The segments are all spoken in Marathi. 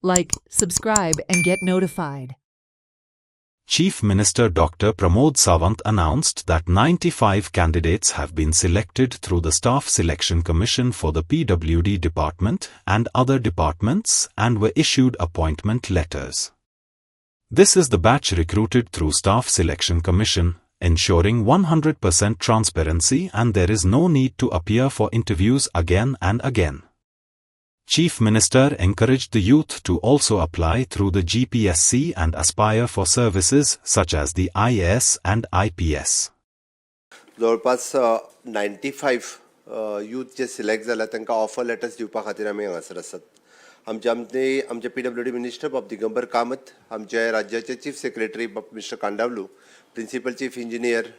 Like, subscribe, and get notified. Chief Minister Dr. Pramod Sawant announced that 95 candidates have been selected through the Staff Selection Commission for the PWD department and other departments and were issued appointment letters. This is the batch recruited through Staff Selection Commission, ensuring 100% transparency, and there is no need to appear for interviews again and again. Chief Minister encouraged the youth to also apply through the GPSC and aspire for services such as the IAS and IPS. जवळपास 95 यूथ जे सिलेक्ट जाला तांकां ऑफर लेटर्स दिवपा खातीर आमी हांगासर आसात. आमचे PWD मिनिस्टर बाब दिगंबर कामत, आमचे राज्याचे चीफ सेक्रेटरी बाब mister Kandavalu, principal chief engineer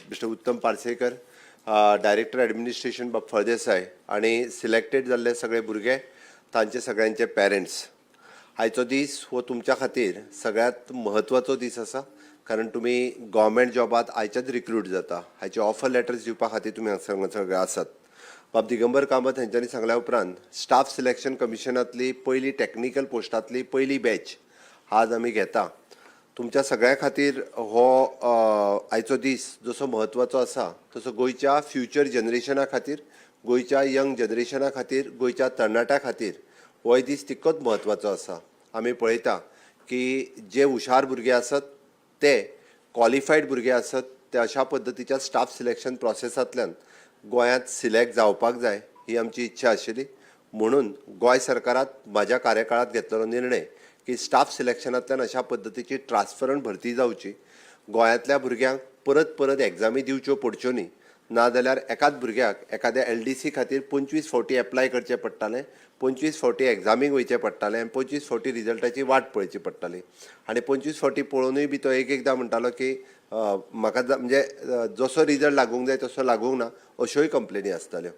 mister Uttam Parsekar, director administration बाब फळदेसाय आणि सिलेक्टेड जाल्ले सगळे भुरगे तांचे सगळ्यांचे पेरेंट्स. आयचो दीस हो तुमच्या खातीर सगळ्यात म्हत्वाचो दीस आसा, कारण तुमी गव्हर्मेंट जॉबात आयच्याच रिक्रूट जाता. हाचे ऑफर लेटर्स दिवपा खातीर तुमी हांगा सगळे आसात. बाब दिगंबर कामत हांच्यांनी सांगल्या उपरांत स्टाफ सिलेक्शन कमिशनांतली पयली टॅक्निकल पोस्टांतली पयली बॅच आज आमी घेता. तुमच्या सगळ्या खातीर हो आयचो दीस जसो म्हत्वाचो आसा तसो गोंयच्या फ्युचर जनरेशना खातीर, गोंयच्या यंग जनरेशना खातीर, गोंयच्या तरणाट्या खातीर हो दीस तितकोच म्हत्वाचो आसा. आमी पळयता की जे हुशार भुरगे आसत ते क्वॉलिफायड भुरगे आसत ते अशा पद्दतीच्या स्टाफ सिलेक्शन प्रोसेसांतल्यान गोंयांत सिलेक्ट जावपाक जाय ही आमची इच्छा आशिल्ली. म्हणून गोंय सरकारात म्हाज्या कार्यकाळात घेतलेलो निर्णय की स्टाफ सिलेक्शनांतल्यान अशा पद्दतीची ट्रान्सफरंट भरती जावची. गोंयांतल्या भुरग्यांक परत परत एग्जामी दिवच्यो पडच्यो न्ही, नाजाल्यार एकाच भुरग्याक एखाद्या LDC खातीर 25 फावटी एप्लाय करचें पडटालें, 25 फावटी एग्जामीक वयचें पडटालें आनी 25 फावटी रिजल्टाची वाट पळोवची पडटाली. आनी 25 फावटी पळोवनूय बी तो एकदां म्हणटालो की म्हाका म्हणजे जसो रिजल्ट लागूंक जाय तसो लागूंक ना, अश्योय कंप्लेनी आसताल्यो.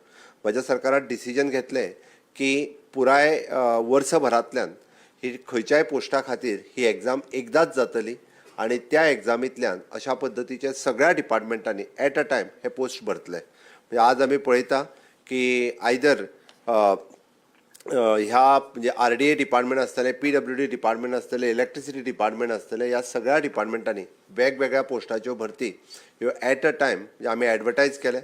म्हज्या सरकारान डिसिजन घेतलें की पुराय वर्सभरांतल्यान ही खंयच्याय पोस्टा खातीर ही एग्जाम एकदांच जातली आणि त्या एग्जामींतल्यान अशा पद्दतीचे सगळ्या डिपार्टमेंटांनी एट अ टायम हे पोस्ट भरतले. म्हणजे आज आमी पळयता की आयदर ह्या म्हणजे RDA डिपार्टमेंट आसतले, PWD डिपार्टमेंट आसतले, इलेक्ट्रिसिटी डिपार्टमेंट आसतले, ह्या सगळ्या डिपार्टमेंटांनी वेगवेगळ्या पोस्टाच्यो भरती ह्यो एट अ टायम म्हणजे आमी एडवर्टायज केले.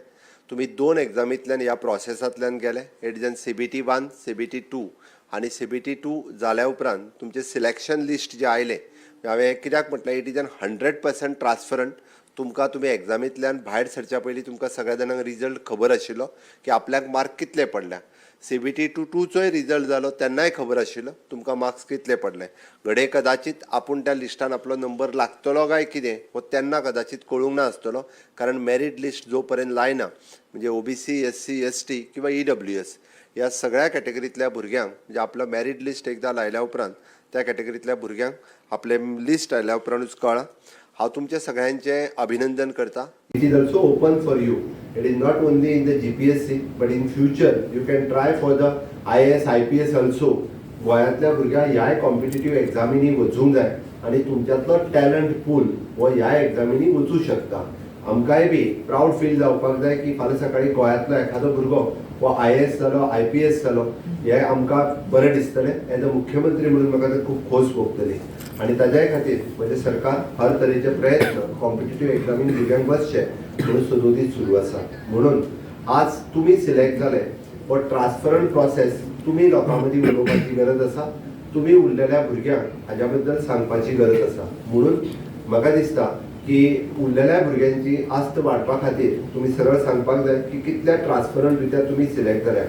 तुमी 2 एग्जामींतल्यान ह्या प्रोसेसांतल्यान गेले. It is an CBT 1, CBT 2 आणि CBT 2 जाल्या उपरांत तुमचे सिलेक्शन लिस्ट जे आयले, हांवें कित्याक म्हटलें इट इज एन 100% ट्रान्सफरंट. तुमी एग्जामींतल्यान भायर सरच्या पयलीं तुमकां सगळ्या जाणांक रिजल्ट खबर आशिल्लो की आपल्याक मार्क कितले पडल्या. CBT 2चोय रिजल्ट जालो तेन्नाय खबर आशिल्लो तुमकां मार्क्स कितले पडले. घडये कदाचित आपूण त्या लिस्टान आपलो नंबर लागतलो काय कितें हो तेन्ना कदाचित कळूंक ना आसतलो, कारण मेरीट लिस्ट जो पर्यंत लायना म्हणजे OBC, SC, ST किंवा EWS ह्या सगळ्या कॅटेगरींतल्या भुरग्यांक म्हणजे आपलो मेरीट लिस्ट एकदां लायल्या उपरांत त्या कॅटेगरींतल्या भुरग्यांक आपले लिस्ट आयल्या उपरांतूच कळ्ळां. हांव तुमचे सगळ्यांचे अभिनंदन करता. It is also open for you. It is not only in the GPSC, but in future you can try for the IAS, IPS also. गोंयांतल्या भुरग्यांक ह्या कॉम्पिटिटीव एग्जामीनी वचूंक जाय आणि तुमच्यातलो टॅलंट पूल हो ह्या एग्जामीनी वचूंक शकता. आमकांय बी प्राऊड फील जावपाक जाय की फाल्यां सकाळी गोंयांतलो एखादो भुरगो हो IAS जालो, IPS जालो, हे आमकां बरें दिसतलें. एज अ मुख्यमंत्री म्हणून म्हाका तर खूब खोस भोगतली आणि ताज्याय खातीर म्हणजे सरकार हर तरेचे प्रयत्न कॉम्पिटिटीव एग्जामीन भुरग्यांक बसचे म्हणून सदोदीत सुरू आसा. म्हणून आज तुमी सिलेक्ट जाले हो ट्रान्सफरंट प्रोसेस तुमी लोकां मदीं उलोवपाची गरज आसा. तुमी उरलेल्या भुरग्यांक हाज्या बद्दल सांगपाची गरज आसा. म्हणून म्हाका दिसता की उरलेल्या भुरग्यांची आस्त वाडपा खातीर तुमी सरळ सांगपाक जाय की कितल्या ट्रान्सपरंट रित्या तुमी सिलेक्ट जाल्या.